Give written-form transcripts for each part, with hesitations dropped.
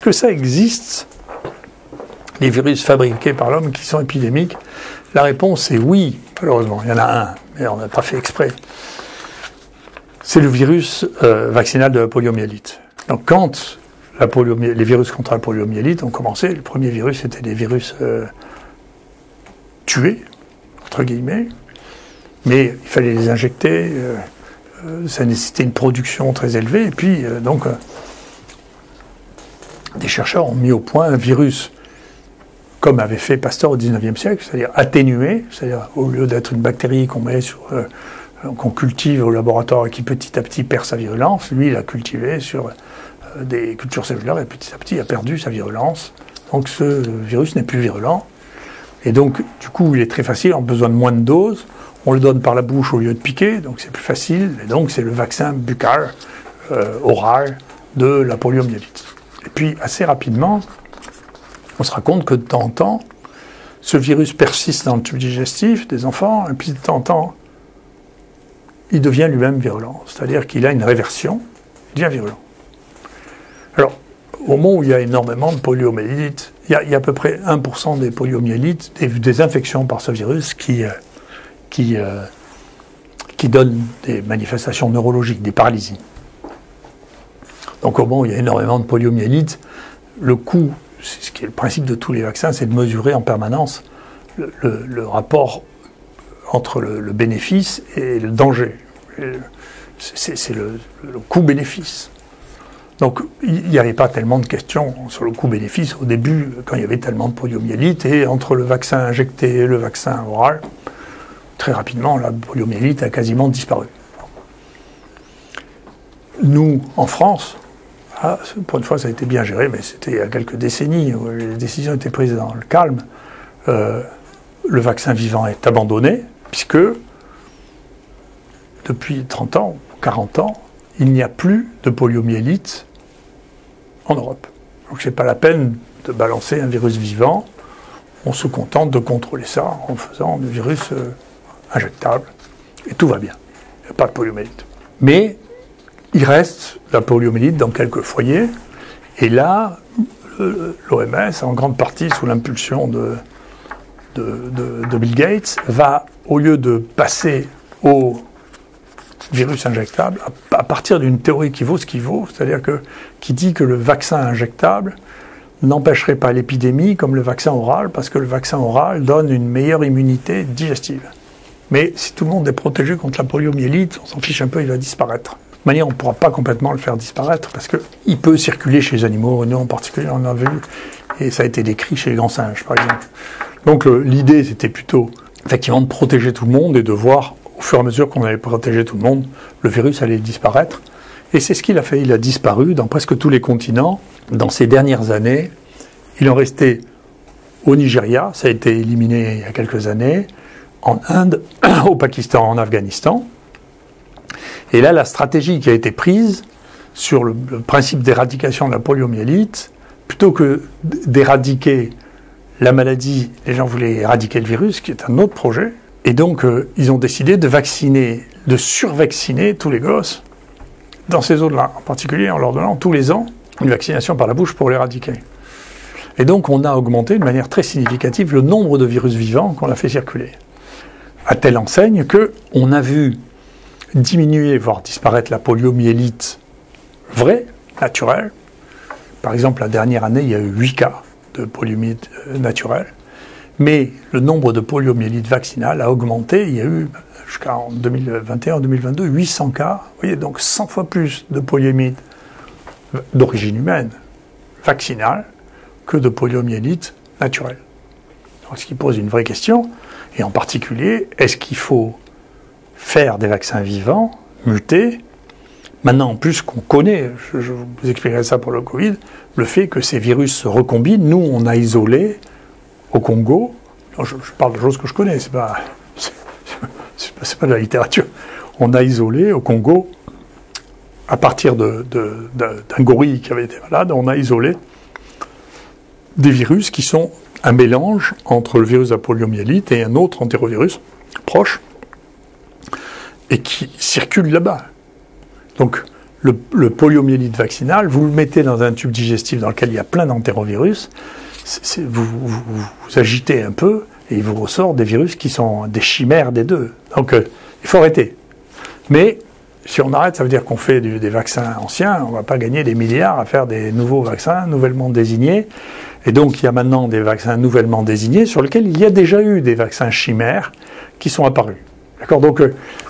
Que ça existe, les virus fabriqués par l'homme qui sont épidémiques? La réponse est oui, malheureusement. Il y en a un, mais on n'a pas fait exprès. C'est le virus vaccinal de la poliomyélite. Donc quand les virus contre la poliomyélite ont commencé, le premier virus c'était des virus tués, entre guillemets, mais il fallait les injecter, ça nécessitait une production très élevée, et puis des chercheurs ont mis au point un virus, comme avait fait Pasteur au XIXe siècle, c'est-à-dire atténué, c'est-à-dire au lieu d'être une bactérie qu'on met qu'on cultive au laboratoire et qui petit à petit perd sa virulence, lui il a cultivé sur des cultures cellulaires et petit à petit il a perdu sa virulence. Donc ce virus n'est plus virulent. Et donc du coup il est très facile, on a besoin de moins de doses, on le donne par la bouche au lieu de piquer, donc c'est plus facile, et donc c'est le vaccin buccal, oral, de la poliomyélite. Et puis, assez rapidement, on se rend compte que de temps en temps, ce virus persiste dans le tube digestif des enfants, et puis de temps en temps, il devient lui-même virulent. C'est-à-dire qu'il a une réversion, il devient virulent. Alors, au moment où il y a énormément de poliomyélite, il y a à peu près 1% des poliomyélites, des infections par ce virus qui donnent des manifestations neurologiques, des paralysies. Donc au moment où il y a énormément de poliomyélite, le coût, c'est ce qui est le principe de tous les vaccins, c'est de mesurer en permanence le rapport entre le bénéfice et le danger. C'est le coût-bénéfice. Donc il n'y avait pas tellement de questions sur le coût-bénéfice au début, quand il y avait tellement de poliomyélite, et entre le vaccin injecté et le vaccin oral, très rapidement, la poliomyélite a quasiment disparu. Nous, en France, pour une fois, ça a été bien géré, mais c'était il y a quelques décennies où les décisions étaient prises dans le calme. Le vaccin vivant est abandonné, puisque depuis 30 ans, 40 ans, il n'y a plus de poliomyélite en Europe. Donc c'est pas la peine de balancer un virus vivant, on se contente de contrôler ça en faisant des virus injectables, et tout va bien. Il n'y a pas de poliomyélite. Mais il reste la poliomyélite dans quelques foyers, et là, l'OMS, en grande partie sous l'impulsion de Bill Gates, va, au lieu de passer au virus injectable, à partir d'une théorie qui vaut ce qui vaut, c'est-à-dire qui dit que le vaccin injectable n'empêcherait pas l'épidémie comme le vaccin oral, parce que le vaccin oral donne une meilleure immunité digestive. Mais si tout le monde est protégé contre la poliomyélite, on s'en fiche un peu, il va disparaître. De toute manière, on ne pourra pas complètement le faire disparaître, parce qu'il peut circuler chez les animaux, nous en particulier, on en a vu, et ça a été décrit chez les grands singes, par exemple. Donc l'idée, c'était plutôt, effectivement, de protéger tout le monde, et de voir, au fur et à mesure qu'on allait protéger tout le monde, le virus allait disparaître. Et c'est ce qu'il a fait, il a disparu dans presque tous les continents. Dans ces dernières années, il en restait au Nigeria, ça a été éliminé il y a quelques années, en Inde, au Pakistan, en Afghanistan. Et là, la stratégie qui a été prise sur le principe d'éradication de la poliomyélite, plutôt que d'éradiquer la maladie, les gens voulaient éradiquer le virus, qui est un autre projet. Et donc, ils ont décidé de vacciner, de survacciner tous les gosses dans ces zones-là, en particulier en leur donnant tous les ans une vaccination par la bouche pour l'éradiquer. Et donc, on a augmenté de manière très significative le nombre de virus vivants qu'on a fait circuler. À telle enseigne qu'on a vu diminuer, voire disparaître la poliomyélite vraie, naturelle. Par exemple, la dernière année, il y a eu 8 cas de poliomyélite naturelle. Mais le nombre de poliomyélite vaccinale a augmenté. Il y a eu, jusqu'en 2021-2022, 800 cas. Vous voyez, donc 100 fois plus de poliomyélite d'origine humaine vaccinale que de poliomyélite naturelle. Donc, ce qui pose une vraie question. Et en particulier, est-ce qu'il faut faire des vaccins vivants, mutés? Maintenant, en plus qu'on connaît, je vous expliquerai ça pour le Covid, le fait que ces virus se recombinent. Nous, on a isolé au Congo, je parle de choses que je connais, c'est pas de la littérature. On a isolé au Congo, à partir d'un gorille qui avait été malade, on a isolé des virus qui sont un mélange entre le virus de la poliomyélite et un autre entérovirus proche, et qui circulent là-bas. Donc le poliomyélite vaccinal, vous le mettez dans un tube digestif dans lequel il y a plein d'entérovirus, vous agitez un peu et il vous ressort des virus qui sont des chimères des deux. Donc il faut arrêter. Mais si on arrête, ça veut dire qu'on fait des vaccins anciens, on ne va pas gagner des milliards à faire des nouveaux vaccins nouvellement désignés. Et donc il y a maintenant des vaccins nouvellement désignés sur lesquels il y a déjà eu des vaccins chimères qui sont apparus. D'accord ? Donc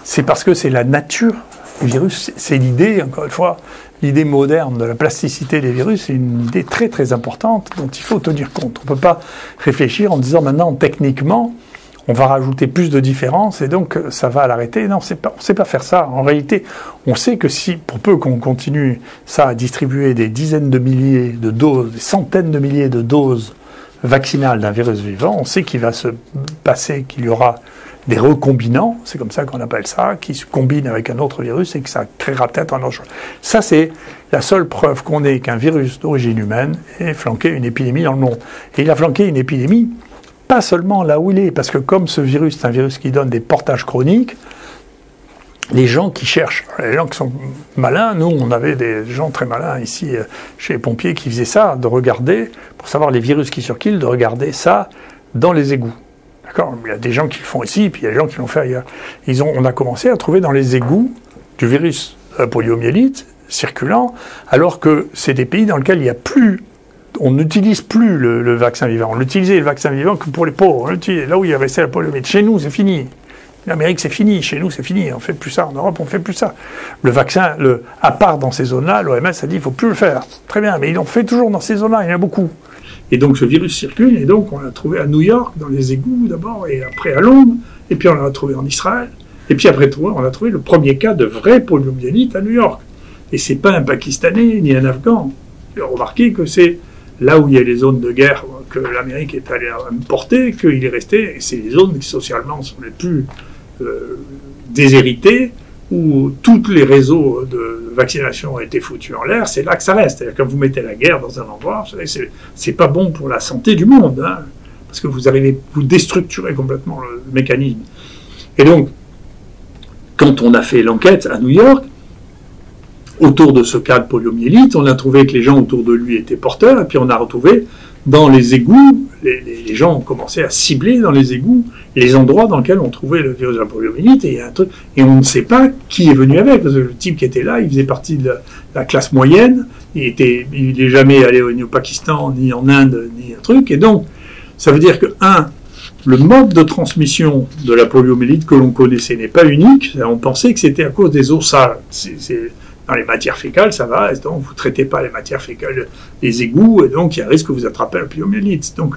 c'est parce que c'est la nature du virus, c'est l'idée, encore une fois, l'idée moderne de la plasticité des virus, c'est une idée très très importante dont il faut tenir compte. On ne peut pas réfléchir en disant maintenant techniquement on va rajouter plus de différences et donc ça va l'arrêter. Non, on ne sait pas faire ça. En réalité, on sait que si, pour peu qu'on continue ça à distribuer des dizaines de milliers de doses, des centaines de milliers de doses vaccinales d'un virus vivant, on sait qu'il va se passer, qu'il y aura des recombinants, c'est comme ça qu'on appelle ça, qui se combinent avec un autre virus et que ça créera peut-être un autre chose. Ça, c'est la seule preuve qu'on ait qu'un virus d'origine humaine ait flanqué une épidémie dans le monde. Et il a flanqué une épidémie pas seulement là où il est, parce que comme ce virus, c'est un virus qui donne des portages chroniques, les gens qui cherchent, les gens qui sont malins, nous on avait des gens très malins ici chez les pompiers qui faisaient ça, de regarder, pour savoir les virus qui circulent, de regarder ça dans les égouts. D'accord ? Il y a des gens qui le font ici, puis il y a des gens qui l'ont fait ailleurs. On a commencé à trouver dans les égouts du virus poliomyélite circulant, alors que c'est des pays dans lesquels il n'y a plus, on n'utilise plus le vaccin vivant. On utilisait le vaccin vivant que pour les pauvres. Là où il y avait la poliomyélite. Chez nous, c'est fini. L'Amérique, c'est fini. Chez nous, c'est fini. On ne fait plus ça. En Europe, on ne fait plus ça. Le vaccin, à part dans ces zones-là, l'OMS a dit qu'il ne faut plus le faire. Très bien, mais ils l'ont fait toujours dans ces zones-là. Il y en a beaucoup. Et donc, ce virus circule. Et donc, on l'a trouvé à New York, dans les égouts d'abord, et après à Londres. Et puis, on l'a trouvé en Israël. Et puis, après, on a trouvé le premier cas de vrai poliomyélite à New York. Et ce n'est pas un Pakistanais ni un Afghan. Remarquez que c'est là où il y a les zones de guerre que l'Amérique est allée importer, qu'il est resté, et c'est les zones qui socialement sont les plus déshéritées, où tous les réseaux de vaccination ont été foutus en l'air, c'est là que ça reste. C'est-à-dire que quand vous mettez la guerre dans un endroit, c'est pas bon pour la santé du monde, hein, parce que vous déstructurez complètement le mécanisme. Et donc, quand on a fait l'enquête à New York, autour de ce cas de poliomyélite, on a trouvé que les gens autour de lui étaient porteurs, et puis on a retrouvé dans les égouts, les gens ont commencé à cibler dans les égouts les endroits dans lesquels on trouvait le virus de la poliomyélite, et on ne sait pas qui est venu avec, parce que le type qui était là, il faisait partie de la classe moyenne, il n'est jamais allé ni au Pakistan, ni en Inde, ni un truc, et donc, ça veut dire que, le mode de transmission de la poliomyélite que l'on connaissait n'est pas unique, on pensait que c'était à cause des eaux sales. Dans les matières fécales, ça va, donc vous ne traitez pas les matières fécales des égouts, et donc il y a un risque que vous attrapez la poliomyélite. Donc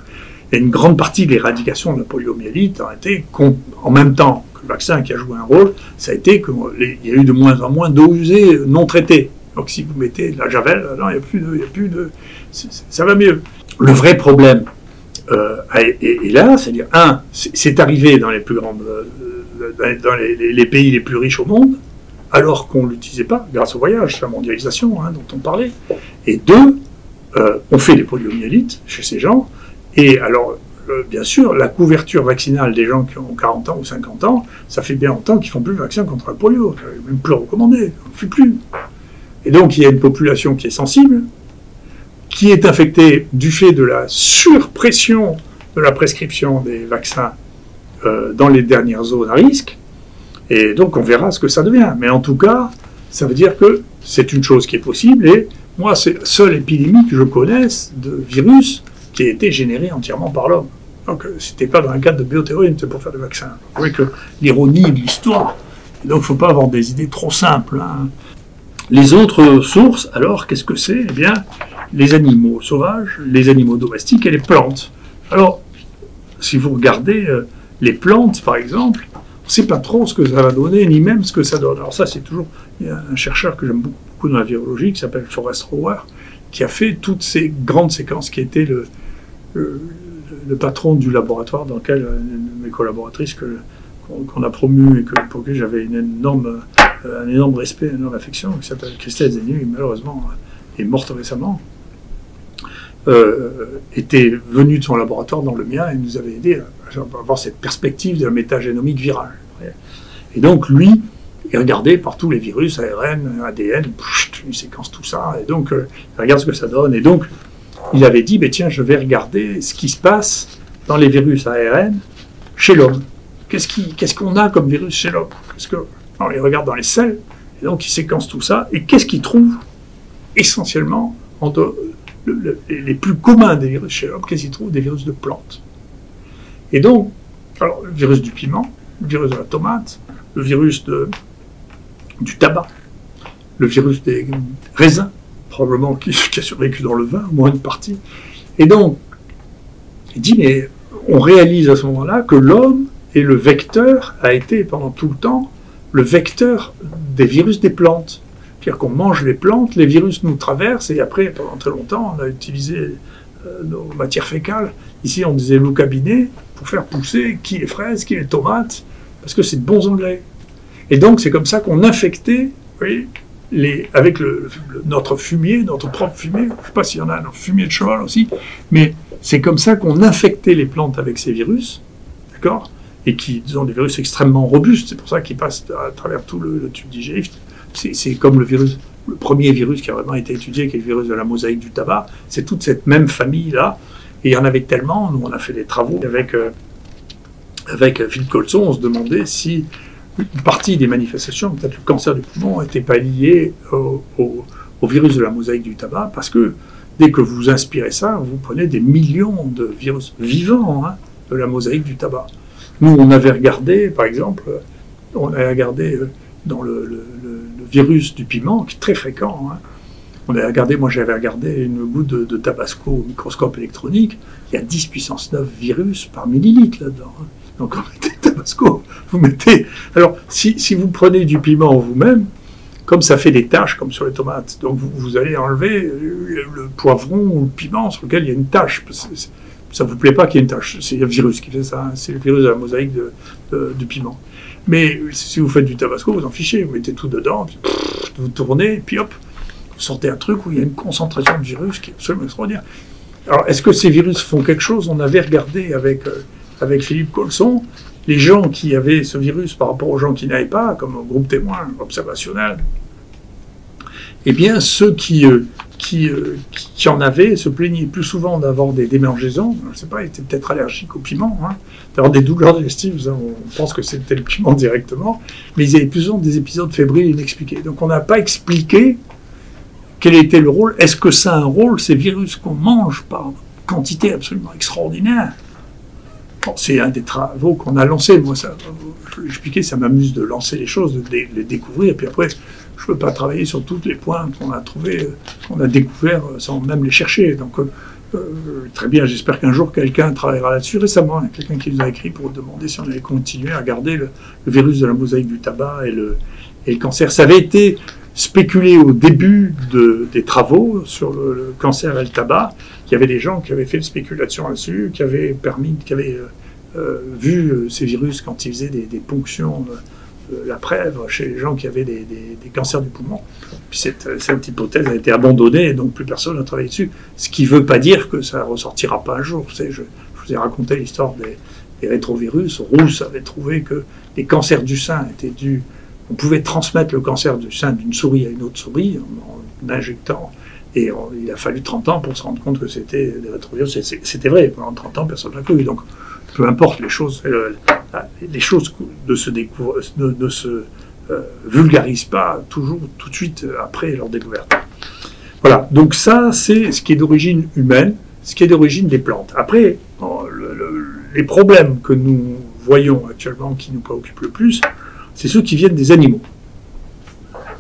il y a une grande partie de l'éradication de la poliomyélite a été, en même temps que le vaccin qui a joué un rôle, ça a été qu'il y a eu de moins en moins d'eau usée non traitée. Donc si vous mettez de la javel, non, il n'y a plus de... ça va mieux. Le vrai problème est là, c'est-à-dire, c'est arrivé dans les plus grandes... dans les pays les plus riches au monde, alors qu'on ne l'utilisait pas, grâce au voyage, la mondialisation dont on parlait. Et deux, on fait des poliomyélites chez ces gens, et alors, bien sûr, la couverture vaccinale des gens qui ont 40 ans ou 50 ans, ça fait bien longtemps qu'ils ne font plus le vaccin contre la polio, même plus recommandé, on ne fait plus. Et donc, il y a une population qui est sensible, qui est infectée du fait de la surpression de la prescription des vaccins dans les dernières zones à risque. Et donc, on verra ce que ça devient. Mais en tout cas, ça veut dire que c'est une chose qui est possible. Et moi, c'est la seule épidémie que je connaisse de virus qui a été générée entièrement par l'homme. Donc, c'était pas dans un cadre de bioterrorisme, c'est pour faire des vaccins. Vous voyez que l'ironie de l'histoire. Donc, il ne faut pas avoir des idées trop simples. Les autres sources, alors, qu'est-ce que c'est ? Eh bien, les animaux sauvages, les animaux domestiques et les plantes. Alors, si vous regardez les plantes, par exemple, on ne sait pas trop ce que ça va donner, ni même ce que ça donne. Alors ça, c'est toujours... Il y a un chercheur que j'aime beaucoup dans la virologie, qui s'appelle Forrest Rower, qui a fait toutes ces grandes séquences, qui était le patron du laboratoire dans lequel mes collaboratrices qu'on a promues et pour lesquelles j'avais un énorme respect, une énorme affection, qui s'appelle Christelle Zenu, qui malheureusement est morte récemment, était venu de son laboratoire dans le mien et nous avait aidé à avoir cette perspective de la métagénomique virale. Et donc lui il regardait partout les virus, ARN, ADN, il séquence tout ça, et donc il regarde ce que ça donne. Et donc, il avait dit, tiens, je vais regarder ce qui se passe dans les virus ARN chez l'homme. Qu'est-ce qu'on a comme virus chez l'homme? Il regarde dans les selles, et donc il séquence tout ça, et qu'est-ce qu'il trouve essentiellement les plus communs des virus chez l'homme? Qu'est-ce qu'il trouve? Des virus de plantes. Et donc, alors, le virus du piment, le virus de la tomate, le virus du tabac, le virus des raisins, probablement qui a survécu dans le vin, au moins une partie. Et donc, il dit, mais on réalise à ce moment-là que l'homme est le vecteur, a été pendant tout le temps, le vecteur des virus des plantes. C'est-à-dire qu'on mange les plantes, les virus nous traversent, et après, pendant très longtemps, on a utilisé nos matières fécales. Ici, on disait loup cabinet, pour faire pousser qui les fraises, qui les tomates, parce que c'est de bons engrais. Et donc, c'est comme ça qu'on infectait, vous voyez, avec notre fumier, notre propre fumier, je ne sais pas s'il y en a, un fumier de cheval aussi, mais c'est comme ça qu'on infectait les plantes avec ces virus, d'accord, et qui sont des virus extrêmement robustes, c'est pour ça qu'ils passent à travers tout le tube digestif. C'est comme le premier virus qui a vraiment été étudié, qui est le virus de la mosaïque du tabac, c'est toute cette même famille-là, et il y en avait tellement, nous on a fait des travaux avec Philippe Colson, on se demandait si une partie des manifestations, peut-être le cancer du poumon, n'était pas liée au virus de la mosaïque du tabac, parce que dès que vous inspirez ça, vous prenez des millions de virus vivants de la mosaïque du tabac. Nous, on avait regardé, par exemple, dans le virus du piment, qui est très fréquent, on avait regardé, moi j'avais regardé une goutte de tabasco au microscope électronique, il y a 10 puissance 9 virus par millilitre là-dedans. Donc on mettez tabasco, vous mettez... Alors, si vous prenez du piment vous-même, comme ça fait des taches, comme sur les tomates, donc vous allez enlever le poivron ou le piment sur lequel il y a une tache. Ça ne vous plaît pas qu'il y ait une tache, c'est le virus qui fait ça, c'est le virus de la mosaïque du piment. Mais si vous faites du tabasco, vous en fichez, vous mettez tout dedans, puis, vous tournez, puis hop, vous sortez un truc où il y a une concentration de virus qui est absolument extraordinaire. Alors, est-ce que ces virus font quelque chose? On avait regardé avec Philippe Colson, les gens qui avaient ce virus par rapport aux gens qui n'avaient pas, comme un groupe témoin observationnel, eh bien, ceux qui en avaient se plaignaient plus souvent d'avoir des démangeaisons, je ne sais pas, ils étaient peut-être allergiques au piment, d'avoir des douleurs digestives, on pense que c'était le piment directement, mais ils avaient plus souvent des épisodes fébriles inexpliqués. Donc on n'a pas expliqué quel était le rôle. Est-ce que ça a un rôle, ces virus qu'on mange par quantité absolument extraordinaire? Bon, c'est un des travaux qu'on a lancés. Moi, ça, je vais expliquer, ça m'amuse de lancer les choses, de les découvrir, et puis après, je ne peux pas travailler sur tous les points qu'on a trouvés, qu'on a découverts sans même les chercher. Donc, très bien, j'espère qu'un jour quelqu'un travaillera là-dessus. Récemment, il y a quelqu'un qui nous a écrit pour demander si on allait continuer à regarder le virus de la mosaïque du tabac et le cancer. Ça avait été spéculé au début des travaux sur le cancer et le tabac. Il y avait des gens qui avaient fait une spéculation là-dessus, qui avaient vu ces virus quand ils faisaient des ponctions la prève chez les gens qui avaient des cancers du poumon. Puis cette hypothèse a été abandonnée et donc plus personne n'a travaillé dessus. Ce qui ne veut pas dire que ça ne ressortira pas un jour. Je vous ai raconté l'histoire des rétrovirus. Rousse avait trouvé que les cancers du sein étaient dus. On pouvait transmettre le cancer du sein d'une souris à une autre souris en injectant. Et il a fallu 30 ans pour se rendre compte que c'était des rétrovirus. C'était vrai, pendant 30 ans, personne n'a cru. Donc, peu importe les choses ne se vulgarisent pas toujours tout de suite après leur découverte. Voilà, donc ça, c'est ce qui est d'origine humaine, ce qui est d'origine des plantes. Après, les problèmes que nous voyons actuellement, qui nous préoccupent le plus, c'est ceux qui viennent des animaux.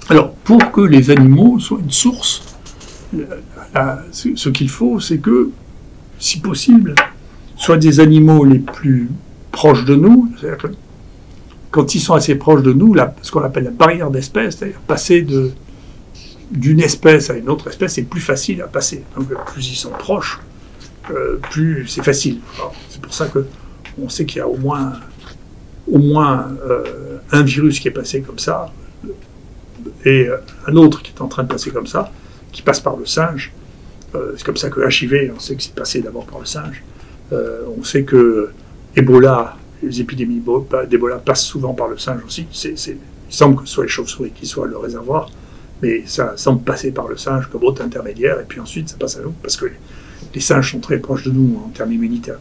Alors, pour que les animaux soient une source, ce qu'il faut, c'est que, si possible, soient des animaux les plus proches de nous, c'est-à-dire que quand ils sont assez proches de nous, ce qu'on appelle la barrière d'espèce, c'est-à-dire passer d'une espèce à une autre espèce, c'est plus facile à passer. Donc plus ils sont proches, plus c'est facile. C'est pour ça qu'on sait qu'il y a au moins un virus qui est passé comme ça, et un autre qui est en train de passer comme ça, qui passe par le singe. C'est comme ça que HIV, on sait que c'est passé d'abord par le singe. On sait que Ebola, les épidémies d'Ebola passent souvent par le singe aussi. Ils Il semble que ce soit les chauves-souris qui soient le réservoir, mais ça semble passer par le singe comme hôte intermédiaire, et puis ensuite ça passe à nous, parce que les singes sont très proches de nous en termes immunitaires.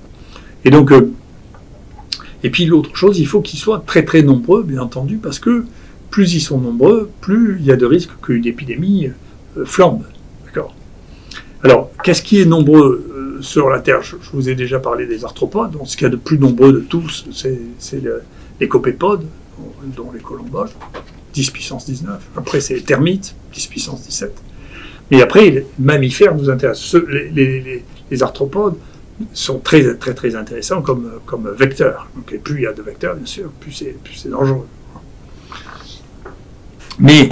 Et donc, et puis l'autre chose, il faut qu'ils soient très très nombreux, bien entendu, parce que plus ils sont nombreux, plus il y a de risques qu'une épidémie flambe. D'accord ? Alors, qu'est-ce qui est nombreux sur la Terre ? Je vous ai déjà parlé des arthropodes. Donc, ce qu'il y a de plus nombreux de tous, c'est les copépodes, dont les colomboles, 10 puissance 19. Après, c'est les termites, 10 puissance 17. Mais après, les mammifères nous intéressent. Les arthropodes sont très, très, très intéressants comme vecteurs. Donc, et plus il y a de vecteurs, bien sûr, plus c'est dangereux. Mais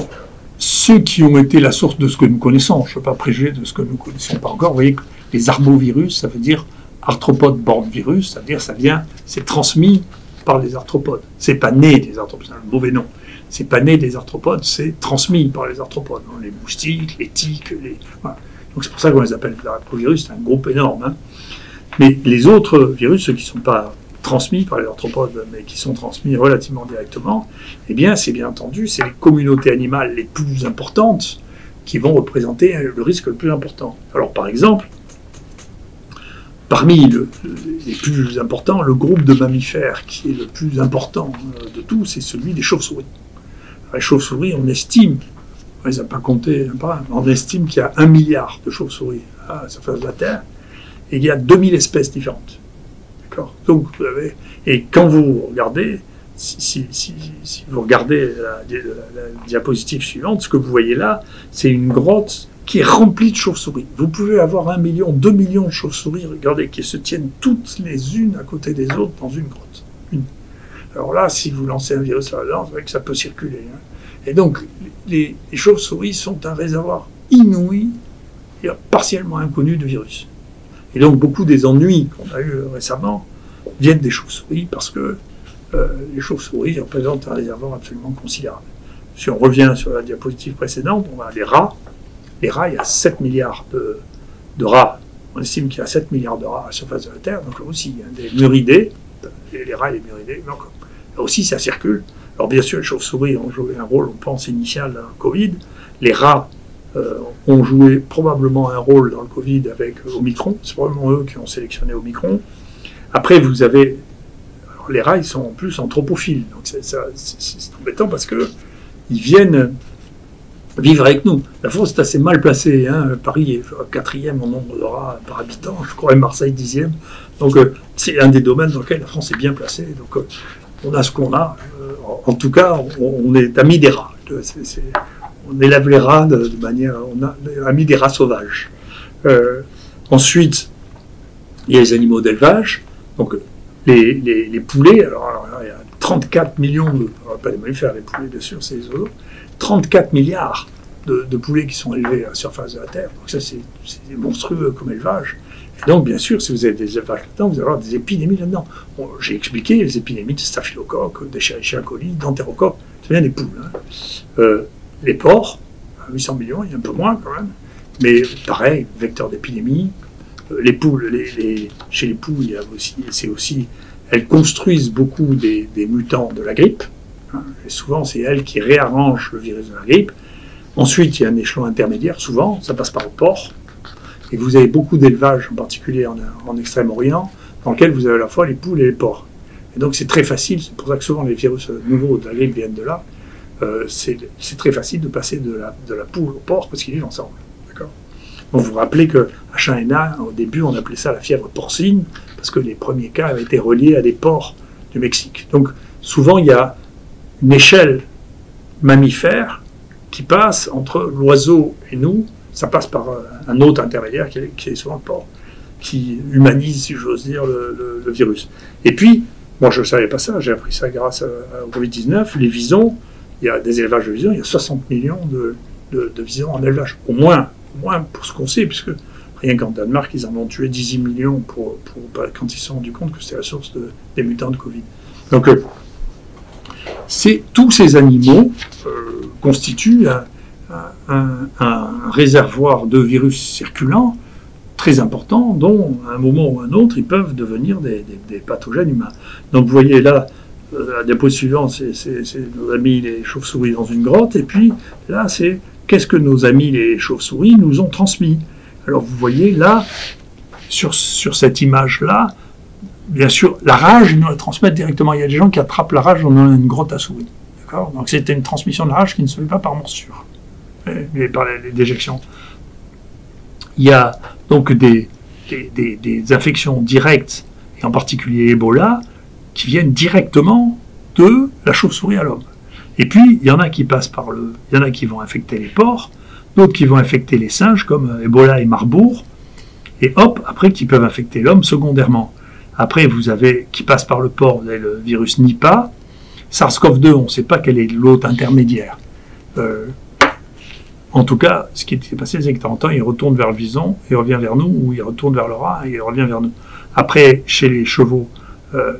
ceux qui ont été la source de ce que nous connaissons, je ne veux pas préjuger de ce que nous ne connaissons pas encore, vous voyez que les arbovirus, ça veut dire arthropodes borne virus, c'est-à-dire c'est transmis par les arthropodes. C'est pas né des arthropodes, c'est un mauvais nom. C'est pas né des arthropodes, c'est transmis par les arthropodes. Les moustiques, les tiques, voilà. Donc c'est pour ça qu'on les appelle les arbovirus, c'est un groupe énorme. Hein. Mais les autres virus, ceux qui ne sont pas transmis par les arthropodes, mais qui sont transmis relativement directement, eh bien, c'est bien entendu, c'est les communautés animales les plus importantes qui vont représenter le risque le plus important. Alors, par exemple, parmi les plus importants, le groupe de mammifères qui est le plus important de tous, c'est celui des chauves-souris. Les chauves-souris, on estime, on ne les a pas comptés, on estime qu'il y a 1 milliard de chauves-souris à la surface de la Terre, et il y a 2000 espèces différentes. Donc, vous avez, et quand vous regardez, si vous regardez la diapositive suivante, ce que vous voyez là, c'est une grotte qui est remplie de chauves-souris. Vous pouvez avoir 1 million, 2 millions de chauves-souris, regardez, qui se tiennent toutes les unes à côté des autres dans une grotte. Alors là, si vous lancez un virus là-dedans, vous voyez que ça peut circuler. Hein. Et donc, les chauves-souris sont un réservoir inouï et partiellement inconnu de virus. Et donc, beaucoup des ennuis qu'on a eus récemment viennent des chauves-souris parce que les chauves-souris représentent un réservoir absolument considérable. Si on revient sur la diapositive précédente, on a les rats. Les rats, il y a 7 milliards de rats. On estime qu'il y a 7 milliards de rats à la surface de la Terre. Donc là aussi, il y a des muridés, les rats et les muridés. Donc, là aussi, ça circule. Alors bien sûr, les chauves-souris ont joué un rôle, on pense, initial dans le Covid. Les rats ont joué probablement un rôle dans le Covid avec Omicron. C'est probablement eux qui ont sélectionné Omicron. Après, vous avez... Alors, les rats, ils sont en plus anthropophiles. Donc c'est embêtant parce qu'ils viennent vivre avec nous. La France est assez mal placée. Hein. Paris est 4e en nombre de rats par habitant. Je crois Marseille 10e. Donc c'est un des domaines dans lequel la France est bien placée. Donc on a ce qu'on a. En tout cas, on est amis des rats. On élève les rats de manière... On a amis des rats sauvages. Ensuite, il y a les animaux d'élevage. Donc, les poulets, alors, il y a 34 millions de... Pas les mammifères, les poulets, bien sûr, c'est les oiseaux. 34 milliards de poulets qui sont élevés à la surface de la Terre. Donc ça, c'est monstrueux comme élevage. Et donc, bien sûr, si vous avez des élevages là-dedans, vous allez avoir des épidémies là-dedans. Bon, j'ai expliqué les épidémies de staphylocoque, d'Escherichia coli, d'entérocoque, c'est bien des poules. Hein. Les porcs, 800 millions, il y a un peu moins quand même. Mais pareil, vecteur d'épidémie. Les poules, chez les poules, il y a aussi, elles construisent beaucoup des mutants de la grippe. Hein, et souvent, c'est elles qui réarrangent le virus de la grippe. Ensuite, il y a un échelon intermédiaire, souvent, ça passe par le porc. Et vous avez beaucoup d'élevages, en particulier en Extrême-Orient, dans lequel vous avez à la fois les poules et les porcs. Et donc, c'est très facile, c'est pour ça que souvent les virus nouveaux de la grippe viennent de là. C'est très facile de passer de la poule au porc parce qu'ils vivent ensemble. Vous vous rappelez qu'à H1N1, au début, on appelait ça la fièvre porcine, parce que les premiers cas avaient été reliés à des porcs du Mexique. Donc, souvent, il y a une échelle mammifère qui passe entre l'oiseau et nous. Ça passe par un autre intermédiaire qui est souvent le porc, qui humanise, si j'ose dire, le virus. Et puis, moi, je ne savais pas ça, j'ai appris ça grâce au Covid-19, les visons, il y a des élevages de visons, il y a 60 millions de visons en élevage, au moins pour ce qu'on sait, puisque rien qu'en Danemark, ils en ont tué 18 millions quand ils se sont rendus compte que c'était la source des mutants de Covid. Donc, tous ces animaux constituent un réservoir de virus circulants très important, dont, à un moment ou à un autre, ils peuvent devenir des pathogènes humains. Donc, vous voyez là, la diapo suivante, c'est nos amis les chauves-souris dans une grotte. Et puis là, c'est qu'est-ce que nos amis les chauves-souris nous ont transmis. Alors vous voyez là, sur cette image-là, bien sûr, la rage, ils nous la transmettent directement. Il y a des gens qui attrapent la rage dans une grotte à souris. D'accord ? Donc c'était une transmission de rage qui ne se fait pas par morsure, mais par les déjections. Il y a donc des infections directes, et en particulier Ebola, qui viennent directement de la chauve-souris à l'homme. Et puis, il y en a qui passent par il y en a qui vont infecter les porcs, d'autres qui vont infecter les singes, comme Ebola et Marbourg, et hop, après, qui peuvent infecter l'homme secondairement. Après, vous avez, qui passe par le porc, vous avez le virus Nipah. SARS-CoV-2, on ne sait pas quel est l'hôte intermédiaire. En tout cas, ce qui s'est passé, c'est que de temps en temps, il retourne vers le vison, il revient vers nous, ou il retourne vers le rat, et il revient vers nous. Après, chez les chevaux,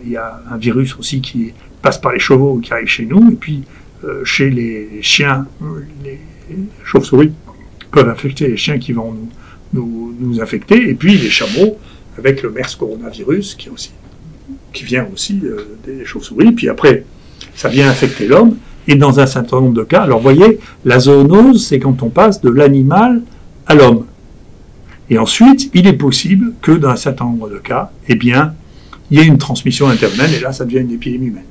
il y a un virus aussi qui passe par les chevaux, qui arrive chez nous, et puis chez les chiens, les chauves-souris peuvent infecter les chiens qui vont nous infecter, et puis les chameaux, avec le MERS coronavirus, qui vient aussi des chauves-souris, puis après, ça vient infecter l'homme, et dans un certain nombre de cas, alors vous voyez, la zoonose, c'est quand on passe de l'animal à l'homme. Et ensuite, il est possible que dans un certain nombre de cas, eh bien, il y ait une transmission interhumaine, et là, ça devient une épidémie humaine.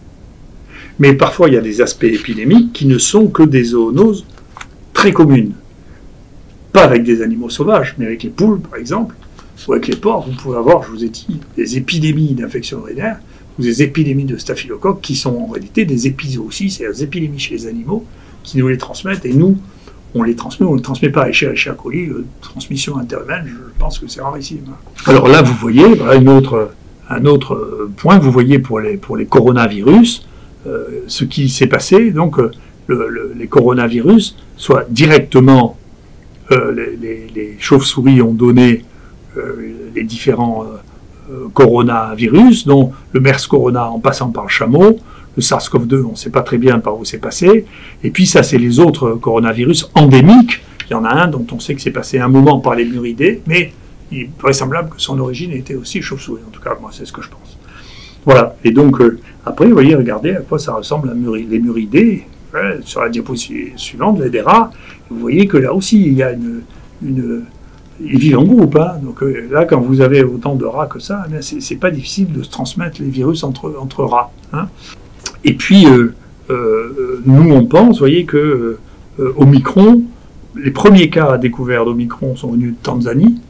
Mais parfois, il y a des aspects épidémiques qui ne sont que des zoonoses très communes. Pas avec des animaux sauvages, mais avec les poules, par exemple, ou avec les porcs, vous pouvez avoir, je vous ai dit, des épidémies d'infections urinaires, ou des épidémies de staphylocoques qui sont en réalité des épizooties, c'est-à-dire des épidémies chez les animaux qui nous les transmettent, et nous, on les transmet ou on ne les transmet pas. Escherichia coli, transmission interhumaine, je pense que c'est rarissime. Alors là, vous voyez, voilà un autre point, vous voyez pour les coronavirus, ce qui s'est passé, donc les coronavirus, soit directement, les chauves-souris ont donné les différents coronavirus, dont le MERS corona en passant par le chameau, le SARS-CoV-2, on ne sait pas très bien par où c'est passé, et puis ça c'est les autres coronavirus endémiques, il y en a un dont on sait que c'est passé un moment par les muridés, mais il est vraisemblable que son origine était aussi chauve-souris, en tout cas moi c'est ce que je pense. Voilà, et donc après vous voyez, regardez à quoi ça ressemble les muridés, sur la diapositive suivante, des rats, vous voyez que là aussi il y a ils vivent en groupe, hein. Donc là, quand vous avez autant de rats que ça, c'est pas difficile de se transmettre les virus entre rats. Hein. Et puis, nous, on pense, vous voyez, que Omicron, les premiers cas découverts d'Omicron sont venus de Tanzanie.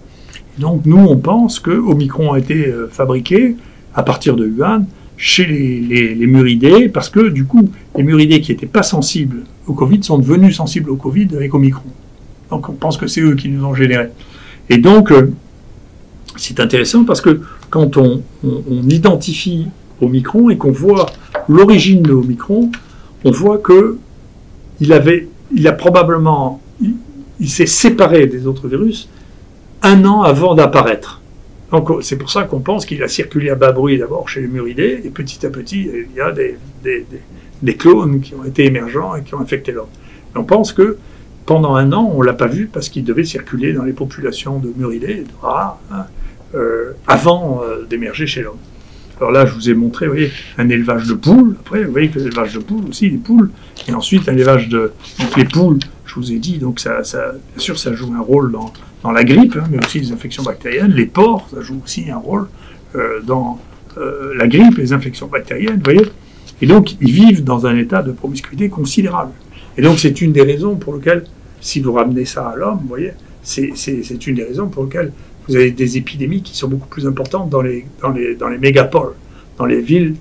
Donc, nous, on pense que Omicron a été fabriqué à partir de Wuhan chez les muridés, parce que, du coup, les muridés qui n'étaient pas sensibles au Covid sont devenus sensibles au Covid avec Omicron. Donc, on pense que c'est eux qui nous ont généré. Et donc, c'est intéressant parce que quand on identifie Omicron et qu'on voit l'origine de Omicron, on voit que il s'est séparé des autres virus un an avant d'apparaître. Donc, c'est pour ça qu'on pense qu'il a circulé à bas bruit d'abord chez les muridés, et petit à petit, il y a des clones qui ont été émergents et qui ont infecté l'homme. On pense que pendant un an, on ne l'a pas vu parce qu'il devait circuler dans les populations de muridés et de rats avant d'émerger chez l'homme. Alors là, je vous ai montré, vous voyez, un élevage de poules. Après, vous voyez que l'élevage de poules aussi, les poules. Et ensuite, un élevage de... Donc les poules, je vous ai dit, donc bien sûr, ça joue un rôle dans la grippe, hein, mais aussi les infections bactériennes. Les porcs, ça joue aussi un rôle dans la grippe, les infections bactériennes, vous voyez. Et donc, ils vivent dans un état de promiscuité considérable. Et donc, c'est une des raisons pour lesquelles, si vous ramenez ça à l'homme, vous voyez, c'est une des raisons pour lesquelles vous avez des épidémies qui sont beaucoup plus importantes dans les mégapoles, dans les villes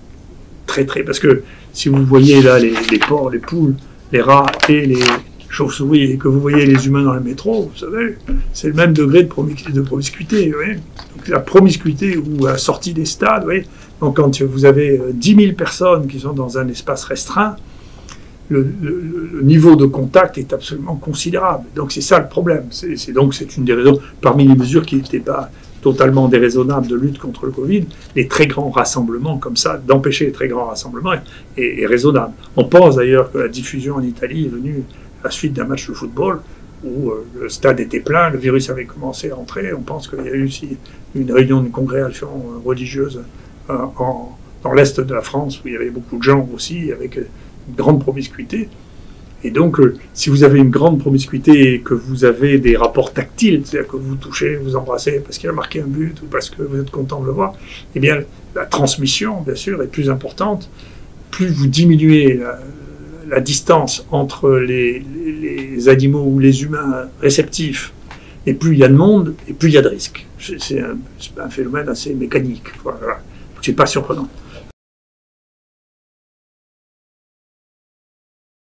très. Parce que si vous voyez là les porcs, les poules, les rats et les chauves-souris, et que vous voyez les humains dans le métro, vous savez, c'est le même degré de promiscuité. Vous voyez. Donc, la promiscuité ou la sortie des stades, vous voyez. Donc quand vous avez 10 000 personnes qui sont dans un espace restreint, le niveau de contact est absolument considérable. Donc c'est ça le problème. C'est une des raisons, parmi les mesures qui n'étaient pas totalement déraisonnables de lutte contre le Covid, les très grands rassemblements comme ça, d'empêcher les très grands rassemblements est raisonnable. On pense d'ailleurs que la diffusion en Italie est venue à la suite d'un match de football où le stade était plein, le virus avait commencé à entrer. On pense qu'il y a eu aussi une réunion de congrégation religieuse dans l'est de la France, où il y avait beaucoup de gens aussi, avec une grande promiscuité. Et donc, si vous avez une grande promiscuité et que vous avez des rapports tactiles, c'est-à-dire que vous touchez, vous embrassez parce qu'il a marqué un but ou parce que vous êtes content de le voir, eh bien, la transmission, bien sûr, est plus importante. Plus vous diminuez la distance entre les animaux ou les humains réceptifs, et plus il y a de monde, et plus il y a de risques. C'est un phénomène assez mécanique. Voilà. C'est pas surprenant.